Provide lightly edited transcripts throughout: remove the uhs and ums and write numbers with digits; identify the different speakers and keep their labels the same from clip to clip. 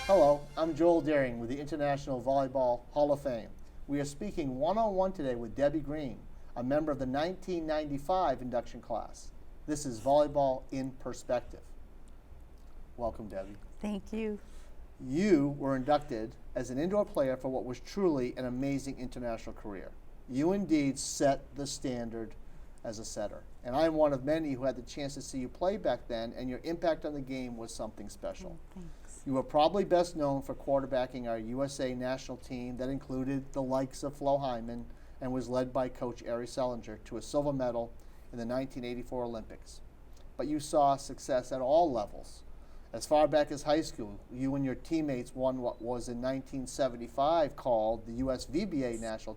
Speaker 1: Hello, I'm Joel Daring with the International Volleyball Hall of Fame. We are speaking one-on-one today with Debbie Green, a member of the 1995 induction class. This is Volleyball in Perspective. Welcome, Debbie.
Speaker 2: Thank you.
Speaker 1: You were inducted as an indoor player for what was truly an amazing international career. You indeed set the standard as a setter. And I'm one of many who had the chance to see you play back then, and your impact on the game was something special.
Speaker 2: Thanks.
Speaker 1: You were probably best known for quarterbacking our USA national team that included the likes of Flo Hyman and was led by Coach Ari Sellinger to a silver medal in the 1984 Olympics. But you saw success at all levels. As far back as high school, you and your teammates won what was in 1975 called the US VBA National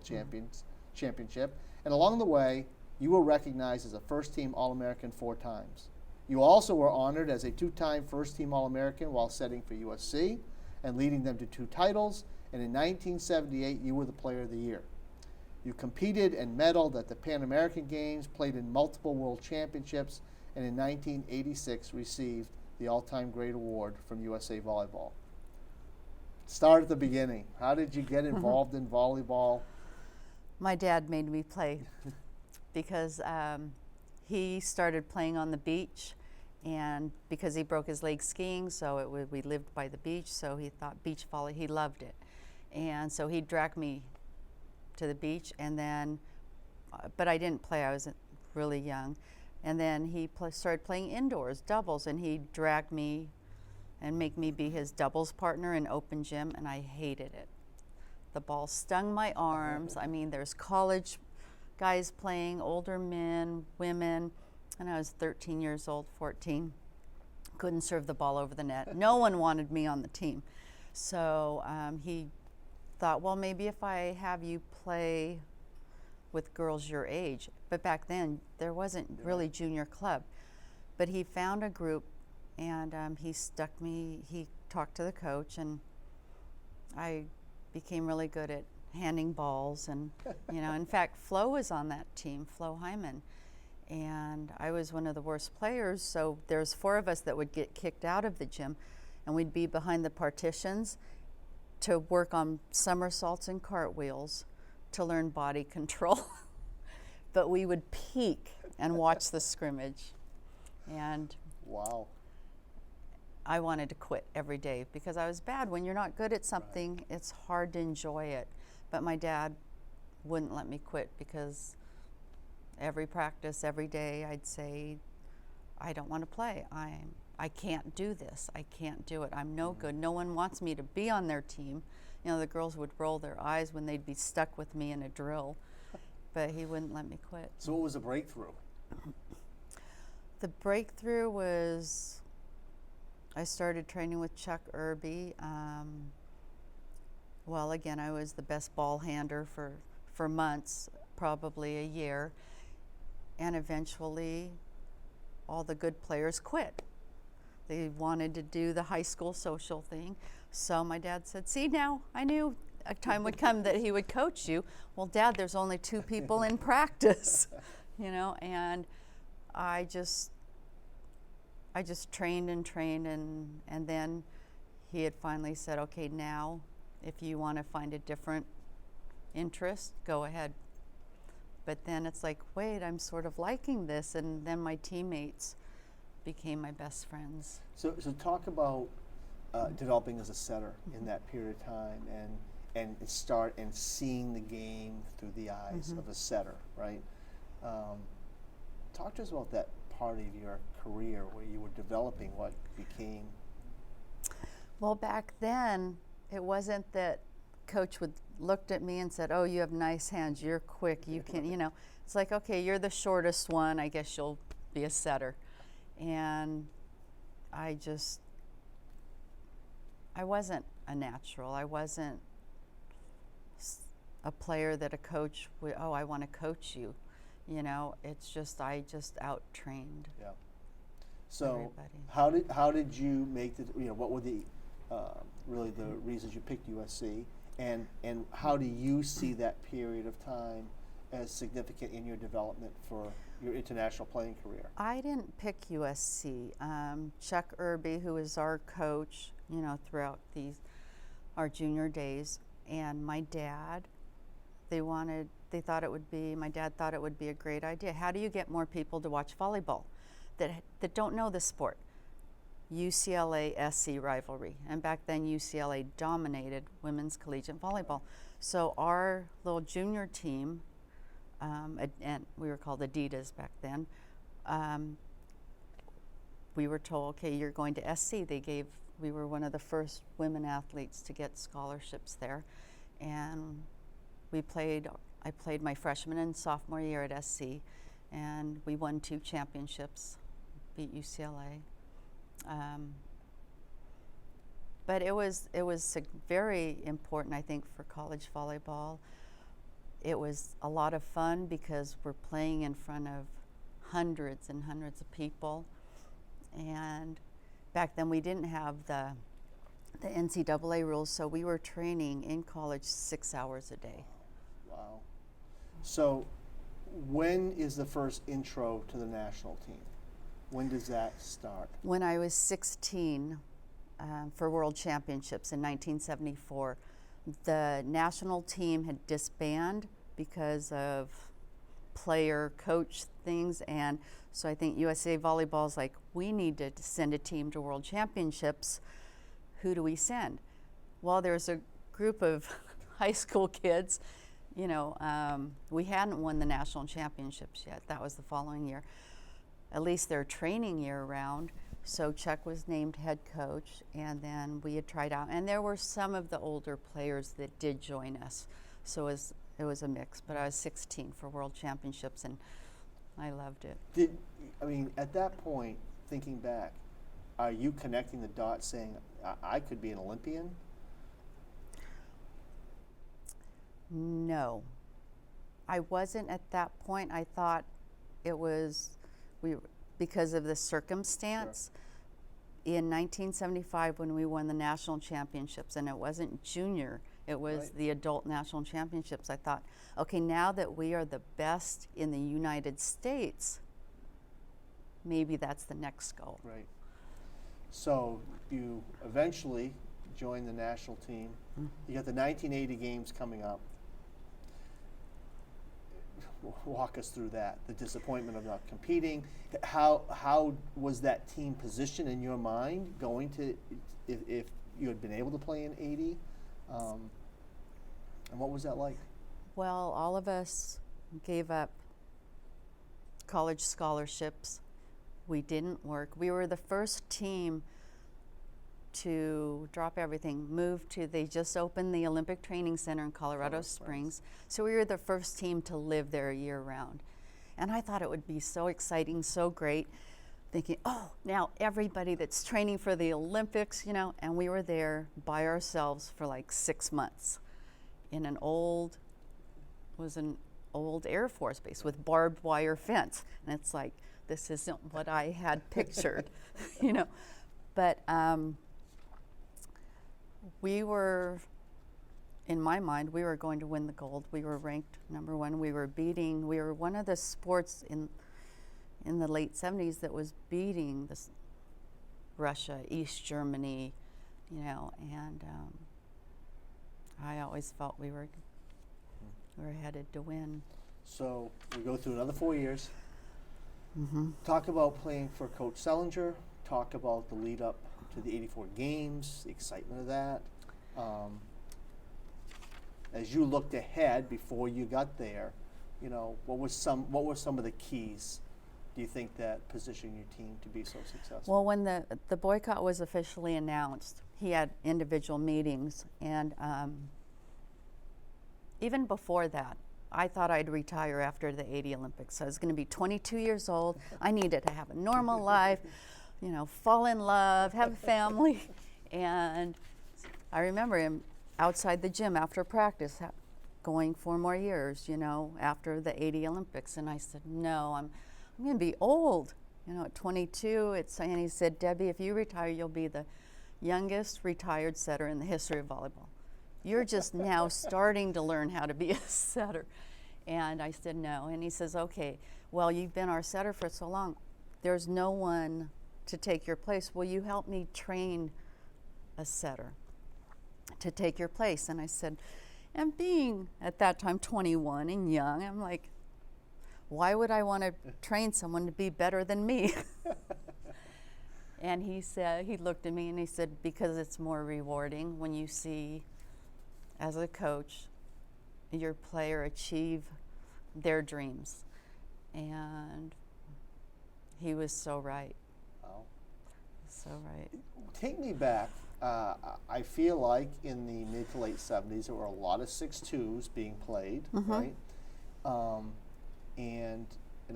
Speaker 1: Championship, and along the way, you were recognized as a first-team All-American 4 times. You also were honored as a 2-time first-team All-American while setting for USC and leading them to 2 titles, and in 1978, you were the Player of the Year. You competed and medaled at the Pan American Games, played in multiple World Championships, and in 1986 received the all-time great award from USA Volleyball. Start at the beginning. How did you get involved in volleyball?
Speaker 2: My dad made me play because he started playing on the beach, and because he broke his leg skiing, so we lived by the beach, so he thought beach volley, he loved it. And so he dragged me to the beach, and then, but I didn't play, I was really young. And then he started playing indoors, doubles, and he dragged me and make me be his doubles partner in open gym, and I hated it. The ball stung my arms. I mean, there's college guys playing, older men, women, and I was 13 years old, 14. Couldn't serve the ball over the net. No one wanted me on the team. So he thought, well, maybe if I have you play with girls your age. But back then, there wasn't really junior club. But he found a group, and he stuck me, he talked to the coach, and I became really good at handing balls. And, you know, in fact, Flo was on that team, Flo Hyman. And I was one of the worst players, so there's 4 of us that would get kicked out of the gym, and we'd be behind the partitions to work on somersaults and cartwheels to learn body control. But we would peek and watch the scrimmage. And
Speaker 1: Wow.
Speaker 2: I wanted to quit every day because I was bad. When you're not good at something, it's hard to enjoy it. But my dad wouldn't let me quit because every practice, every day, I'd say, I don't want to play. I can't do this. I can't do it. I'm no good. No one wants me to be on their team. You know, the girls would roll their eyes when they'd be stuck with me in a drill, but he wouldn't let me quit.
Speaker 1: So what was the breakthrough?
Speaker 2: The breakthrough was I started training with Chuck Irby. Well, again, I was the best ball hander for months, probably a year, and eventually all the good players quit. They wanted to do the high school social thing. So my dad said, see, now I knew a time would come that he would coach you. Well, Dad, there's only 2 people in practice, you know, and I just trained and trained, and then he had finally said, okay, now if you want to find a different interest, go ahead. But then it's like, wait, I'm sort of liking this, and then my teammates became my best friends.
Speaker 1: So talk about developing as a setter in that period of time, and start and seeing the game through the eyes of a setter, right? Talk to us about that part of your career where you were developing what became.
Speaker 2: Well, back then, it wasn't that coach looked at me and said, oh, you have nice hands, you're quick, you can, you know. It's like, okay, you're the shortest one, I guess you'll be a setter. And I wasn't a natural. I wasn't a player that a coach would, oh, I want to coach you. You know, it's just, I just out-trained.
Speaker 1: Yeah. So
Speaker 2: everybody.
Speaker 1: how did you make the, you know, what were the, really the reasons you picked USC, and how do you see that period of time as significant in your development for your international playing career?
Speaker 2: I didn't pick USC. Chuck Irby, who was our coach, throughout our junior days. And my dad, my dad thought it would be a great idea. How do you get more people to watch volleyball that don't know the sport? UCLA-SC rivalry. And back then UCLA dominated women's collegiate volleyball. So our little junior team, and we were called Adidas back then, we were told, okay, you're going to SC. We were one of the first women athletes to get scholarships there. And I played my freshman and sophomore year at SC, and we won 2 championships, beat UCLA. But it was very important, I think, for college volleyball. It was a lot of fun because we're playing in front of hundreds and hundreds of people. And back then we didn't have the NCAA rules, so we were training in college 6 hours a day.
Speaker 1: Wow. So when is the first intro to the national team? When does that start?
Speaker 2: When I was 16 for World Championships in 1974, the national team had disbanded because of player-coach things, and so I think USA Volleyball's like, we need to send a team to World Championships. Who do we send? Well, there's a group of high school kids, we hadn't won the national championships yet. That was the following year. At least their training year round. So Chuck was named head coach, and then we had tried out. And there were some of the older players that did join us. So it was a mix, but I was 16 for World Championships, and I loved it.
Speaker 1: At that point, thinking back, are you connecting the dots saying, I could be an Olympian?
Speaker 2: No. I wasn't at that point. I thought it was because of the circumstance. Sure. In 1975, when we won the national championships, and it wasn't junior, it was the adult national championships, I thought, okay, now that we are the best in the United States, maybe that's the next goal.
Speaker 1: Right. So you eventually joined the national team. Mm-hmm. You got the 1980 games coming up. Walk us through that, the disappointment of not competing. How was that team positioned in your mind going to, if you had been able to play in 80? And what was that like?
Speaker 2: Well, all of us gave up college scholarships. We didn't work. We were the first team to drop everything, they just opened the Olympic Training Center in Colorado Springs. So we were the first team to live there year round. And I thought it would be so exciting, so great, thinking, oh, now everybody that's training for the Olympics, and we were there by ourselves for like 6 months in an old Air Force base with barbed wire fence. And it's like, this isn't what I had pictured, But we were, in my mind, we were going to win the gold. We were ranked number 1. We were one of the sports in the late 70s that was beating Russia, East Germany, and I always felt we were headed to win.
Speaker 1: So we go through another 4 years.
Speaker 2: Mm-hmm.
Speaker 1: Talk about playing for Coach Selinger. Talk about the lead up to the 84 games, the excitement of that. As you looked ahead before you got there, what were some of the keys, do you think, that positioned your team to be so successful?
Speaker 2: Well, when the boycott was officially announced, he had individual meetings, and even before that, I thought I'd retire after the 80 Olympics. I was going to be 22 years old. I needed to have a normal life, fall in love, have a family. And I remember him outside the gym after practice going 4 more years, after the 80 Olympics. And I said, no, I'm going to be old, at 22. And he said, Debbie, if you retire, you'll be the youngest retired setter in the history of volleyball. You're just now starting to learn how to be a setter. And I said, no. And he says, okay, well, you've been our setter for so long. There's no one to take your place. Will you help me train a setter to take your place. And I said, and being at that time 21 and young, I'm like, why would I want to train someone to be better than me? And he said, he looked at me and he said, because it's more rewarding when you see, as a coach, your player achieve their dreams. And he was so right.
Speaker 1: Wow.
Speaker 2: So right.
Speaker 1: Take me back. I feel like in the mid to late 70s, there were a lot of 6-2s being played, right? And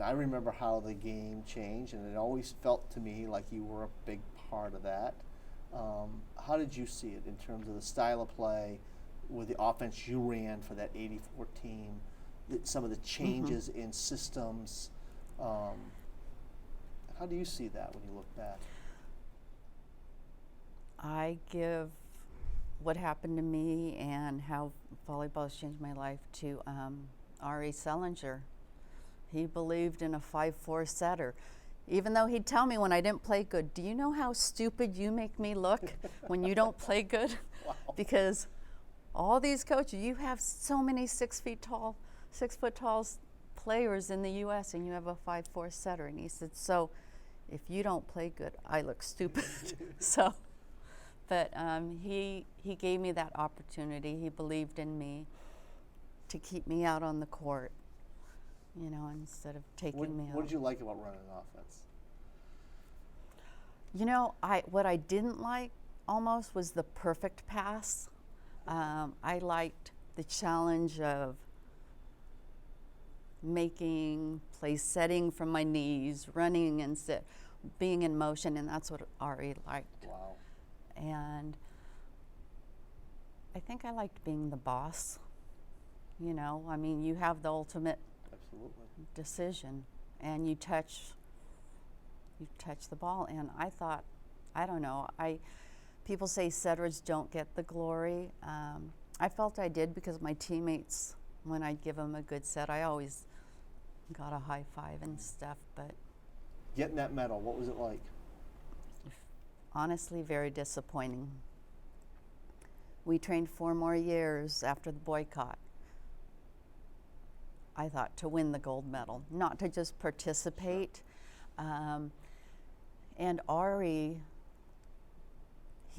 Speaker 1: I remember how the game changed, and it always felt to me like you were a big part of that. How did you see it in terms of the style of play, with the offense you ran for that '84 team, some of the changes in systems? How do you see that when you look back?
Speaker 2: I give what happened to me and how volleyball has changed my life to R.E. Selinger. He believed in a 5-4 setter. Even though he'd tell me when I didn't play good, do you know how stupid you make me look when you don't play good?
Speaker 1: Wow.
Speaker 2: Because all these coaches, you have so many 6 foot tall players in the U.S. and you have a 5-4 setter. And he said, so if you don't play good, I look stupid. But he gave me that opportunity. He believed in me to keep me out on the court, you know, instead of taking me out.
Speaker 1: What did you like about running an offense?
Speaker 2: You know, what I didn't like almost was the perfect pass. I liked the challenge of making play setting from my knees, running and being in motion, and that's what Ari liked.
Speaker 1: Wow.
Speaker 2: And I think I liked being the boss. You know, I mean, you have the ultimate decision, and you touch the ball. And I thought, I don't know, people say setters don't get the glory. I felt I did because my teammates, when I'd give them a good set, I always got a high five and stuff. But
Speaker 1: getting that medal, what was it like?
Speaker 2: Honestly, very disappointing. We trained 4 more years after the boycott. I thought to win the gold medal, not to just participate. And Ari,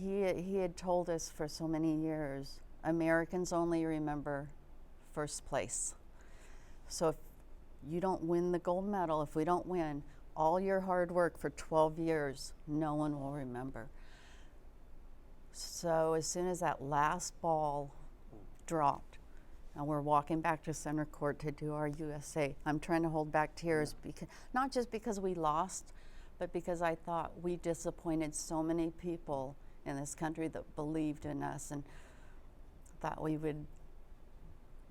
Speaker 2: he had told us for so many years, Americans only remember first place. So if you don't win the gold medal, if we don't win, all your hard work for 12 years, no one will remember. So as soon as that last ball dropped, and we're walking back to center court to do our USA, I'm trying to hold back tears, because not just because we lost, but because I thought we disappointed so many people in this country that believed in us and thought we would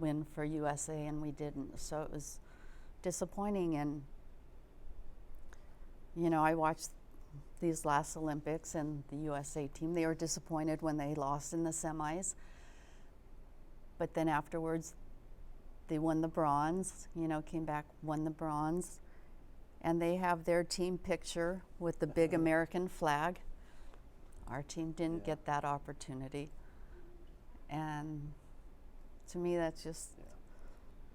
Speaker 2: win for USA, and we didn't. So it was disappointing. And you know, I watched these last Olympics and the USA team. They were disappointed when they lost in the semis. But then afterwards, they won the bronze, you know, came back, won the bronze. And they have their team picture with the big American flag. Our team didn't get that opportunity. And to me, that's just,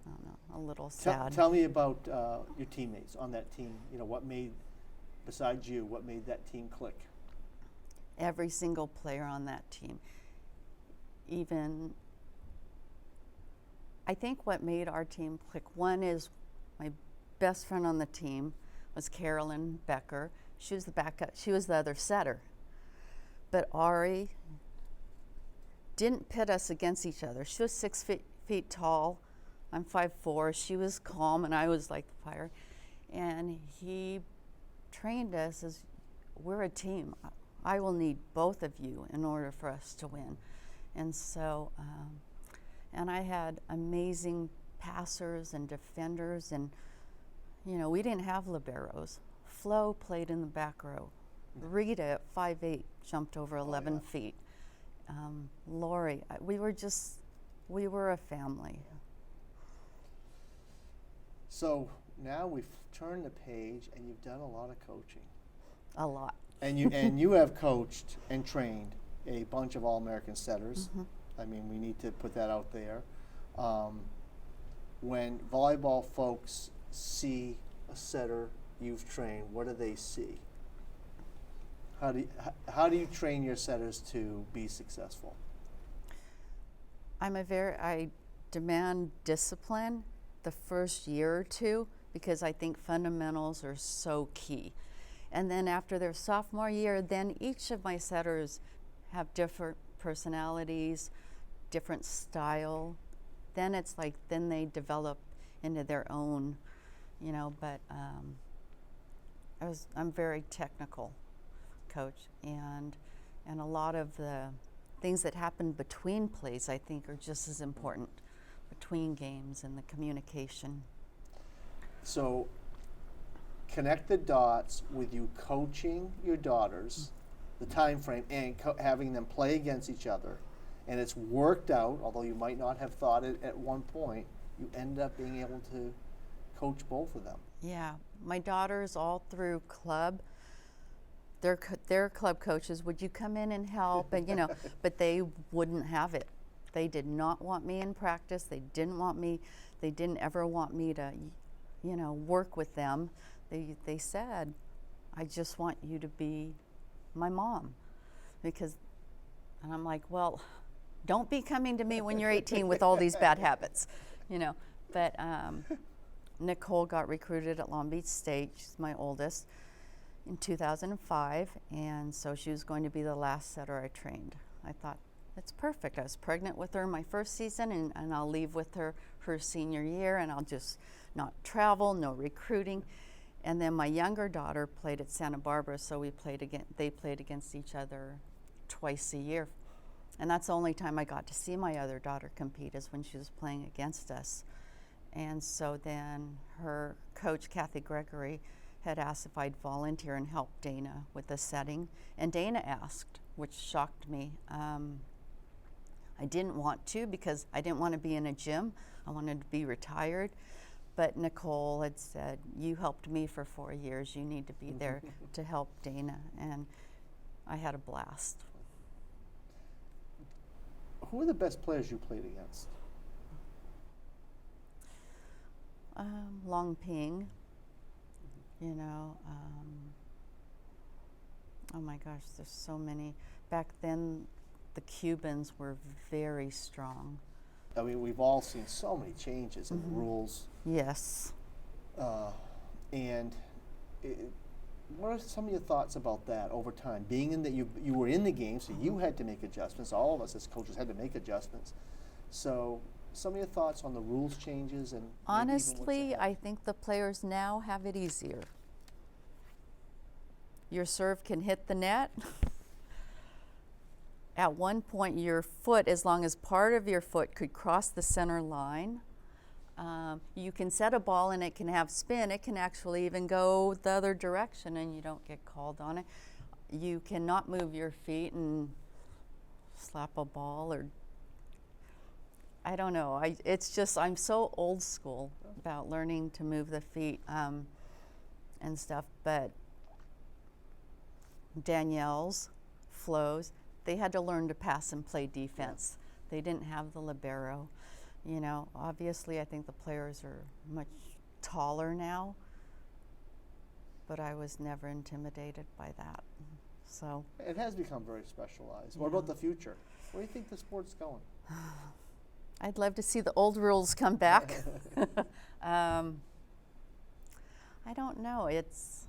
Speaker 2: I don't know, a little sad.
Speaker 1: Tell me about your teammates on that team. You know, what made, besides you, what made that team click?
Speaker 2: Every single player on that team. Even, I think what made our team click, one is my best friend on the team was Carolyn Becker. She was the backup, she was the other setter. But Ari didn't pit us against each other. She was 6 feet tall. I'm 5'4". She was calm and I was like the fire. And he trained us as, we're a team. I will need both of you in order for us to win. And so, and I had amazing passers and defenders, and you know, we didn't have liberos. Flo played in the back row. Rita at 5'8" jumped over 11 feet. Lori, we were a family.
Speaker 1: So now we've turned the page and you've done a lot of coaching.
Speaker 2: A lot.
Speaker 1: And you have coached and trained a bunch of All-American setters. I mean, we need to put that out there. When volleyball folks see a setter you've trained, what do they see? How do you train your setters to be successful?
Speaker 2: I demand discipline the first year or two because I think fundamentals are so key. And then after their sophomore year, then each of my setters have different personalities, different style. Then it's like, then they develop into their own, you know, but I'm very technical coach, and a lot of the things that happen between plays I think are just as important, between games, and the communication.
Speaker 1: So connect the dots with you coaching your daughters, the time frame, and having them play against each other, and it's worked out, although you might not have thought it at one point. You end up being able to coach both of them.
Speaker 2: Yeah, my daughters all through club, their club coaches, would you come in and help? And you know, but they wouldn't have it. They did not want me in practice. They didn't ever want me to, you know, work with them. They said, I just want you to be my mom. And I'm like, well, don't be coming to me when you're 18 with all these bad habits, you know. But Nicole got recruited at Long Beach State. She's my oldest, in 2005, and so she was going to be the last setter I trained. I thought, that's perfect. I was pregnant with her my first season, and I'll leave with her senior year, and I'll just not travel, no recruiting. And then my younger daughter played at Santa Barbara, so they played against each other twice a year. And that's the only time I got to see my other daughter compete, is when she was playing against us. And so then her coach, Kathy Gregory, had asked if I'd volunteer and help Dana with the setting. And Dana asked, which shocked me. I didn't want to, because I didn't want to be in a gym. I wanted to be retired. But Nicole had said, you helped me for 4 years. You need to be there to help Dana. And I had a blast.
Speaker 1: Who are the best players you played against?
Speaker 2: Long Ping, you know. Oh my gosh, there's so many. Back then, the Cubans were very strong.
Speaker 1: I mean, we've all seen so many changes in the rules.
Speaker 2: Yes.
Speaker 1: What are some of your thoughts about that over time? Being in that you were in the game, so you had to make adjustments. All of us as coaches had to make adjustments. So some of your thoughts on the rules changes and
Speaker 2: honestly, I think the players now have it easier. Your serve can hit the net. At one point, your foot, as long as part of your foot could cross the center line, you can set a ball and it can have spin. It can actually even go the other direction and you don't get called on it. You cannot move your feet and slap a ball, or I don't know. It's just, I'm so old school about learning to move the feet and stuff. But Danielle's, Flo's, they had to learn to pass and play defense. They didn't have the libero. You know, obviously I think the players are much taller now, but I was never intimidated by that. So
Speaker 1: it has become very specialized.
Speaker 2: Yeah.
Speaker 1: What about the future? Where do you think the sport's going?
Speaker 2: I'd love to see the old rules come back. I don't know. It's,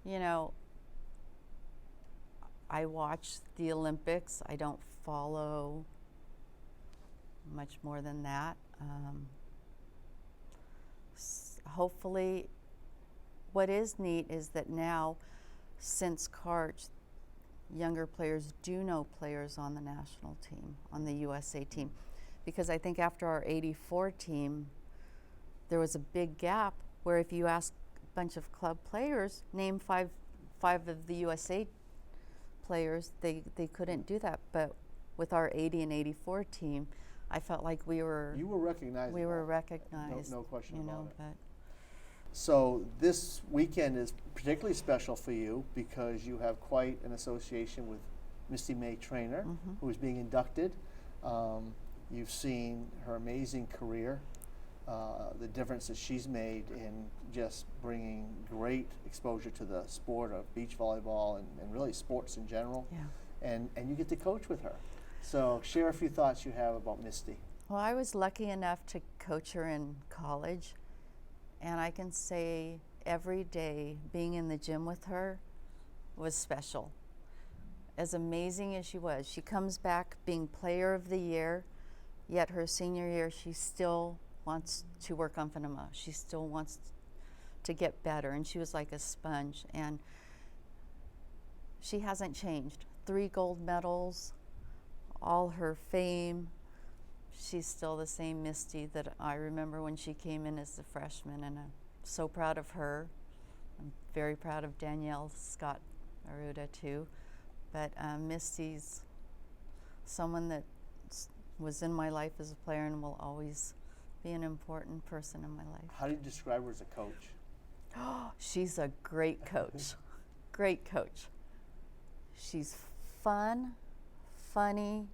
Speaker 2: you know, I watch the Olympics. I don't follow much more than that. Hopefully, what is neat is that now, since Karch, younger players do know players on the national team, on the USA team. Because I think after our '84 team, there was a big gap where if you ask a bunch of club players, name five of the USA players, they couldn't do that. But with our '80 and '84 team, I felt like we were.
Speaker 1: You were recognized.
Speaker 2: We were recognized.
Speaker 1: No question
Speaker 2: you
Speaker 1: about
Speaker 2: know,
Speaker 1: it.
Speaker 2: But
Speaker 1: so this weekend is particularly special for you because you have quite an association with Misty May Trainer, who is being inducted. You've seen her amazing career, the difference that she's made in just bringing great exposure to the sport of beach volleyball and really sports in general.
Speaker 2: Yeah.
Speaker 1: And you get to coach with her. So share a few thoughts you have about Misty.
Speaker 2: Well, I was lucky enough to coach her in college, and I can say every day being in the gym with her was special. As amazing as she comes back being player of the year, yet her senior year she still wants to work on phonema. She still wants to get better, and she was like a sponge, and she hasn't changed. 3 gold medals, all her fame. She's still the same Misty that I remember when she came in as a freshman, and I'm so proud of her. I'm very proud of Danielle Scott Aruda too, but Misty's someone that was in my life as a player and will always be an important person in my life.
Speaker 1: How do you describe her as a coach?
Speaker 2: She's a great coach. Great coach. She's fun, funny,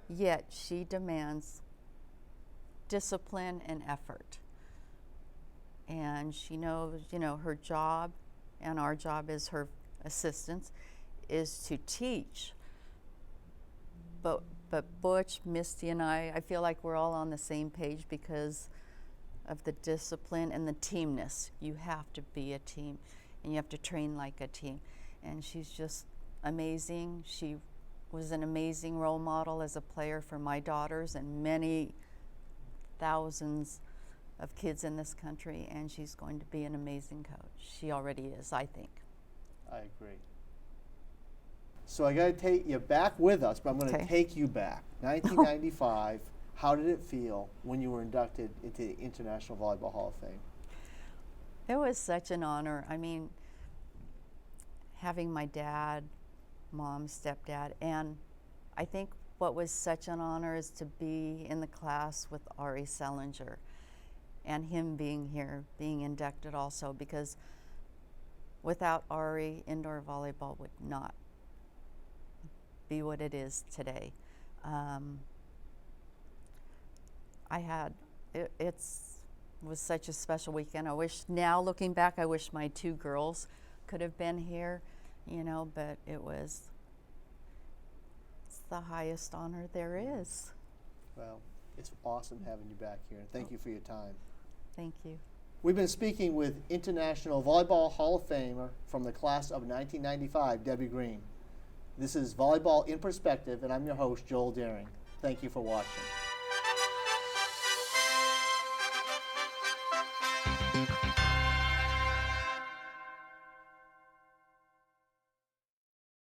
Speaker 2: yet she demands discipline and effort. And she knows, her job and our job as her assistants is to teach. But Butch, Misty, and I feel like we're all on the same page because of the discipline and the teamness. You have to be a team, and you have to train like a team. And she's just amazing. She was an amazing role model as a player for my daughters and many thousands of kids in this country, and she's going to be an amazing coach. She already is, I think.
Speaker 1: I agree. So I got to take you back with us, but I'm going to take you back. 1995, how did it feel when you were inducted into the International Volleyball Hall of Fame?
Speaker 2: It was such an honor. I mean, having my dad, mom, stepdad, and I think what was such an honor is to be in the class with Ari Selinger and him being here, being inducted also, because without Ari, indoor volleyball would not be what it is today. It was such a special weekend. I wish, now looking back, I wish my 2 girls could have been here, but it's the highest honor there is.
Speaker 1: Well, it's awesome having you back here, and thank you for your time.
Speaker 2: Thank you.
Speaker 1: We've been speaking with International Volleyball Hall of Famer from the class of 1995, Debbie Green. This is Volleyball in Perspective, and I'm your host, Joel Daring. Thank you for watching.